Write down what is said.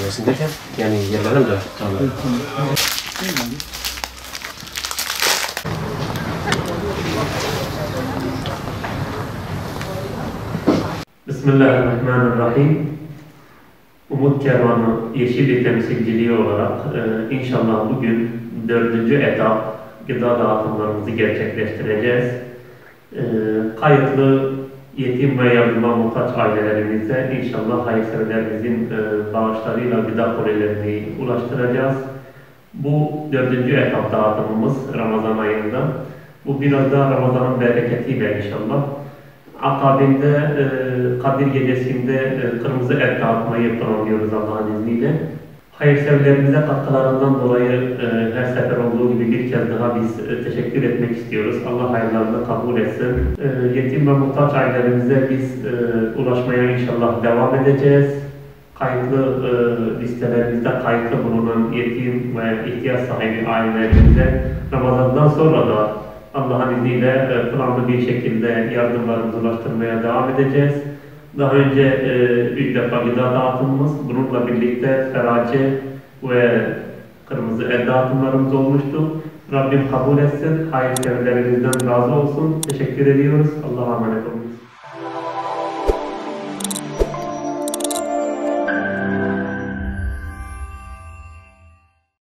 söylesin derken yani yerlerim de tamam. Bismillahirrahmanirrahim. Umut Kervanı Yeşillik temsilciliği olarak inşallah bugün 4. etap gıda dağıtımlarımızı gerçekleştireceğiz. Kayıtlı yetim ve yardıma muhtaç ailelerimize inşallah hayırseverlerimizin bağışlarıyla gıda kolilerini ulaştıracağız. Bu 4. etap dağıtımımız Ramazan ayında. Bu biraz daha Ramazan'ın bereketiyle inşallah. Akabinde Kadir Gecesi'nde kırmızı et dağıtmayı planlıyoruz Allah'ın izniyle. Hayırseverlerimize katkılarından dolayı her sefer olduğu gibi bir kez daha biz teşekkür etmek istiyoruz. Allah hayırlarını kabul etsin. Yetim ve muhtaç ailelerimize biz ulaşmaya inşallah devam edeceğiz. Kayıtlı listelerimizde kayıtlı bulunan yetim ve ihtiyaç sahibi ailelerimize Ramazan'dan sonra da Allah'ın izniyle planlı bir şekilde yardımlarımızı ulaştırmaya devam edeceğiz. Daha önce 3 defa gıda dağıtımımız, bununla birlikte ferace ve kırmızı et dağıtımlarımız olmuştu. Rabbim kabul etsin, hayırseverlerimizden razı olsun. Teşekkür ediyoruz. Allah'a emanet olun.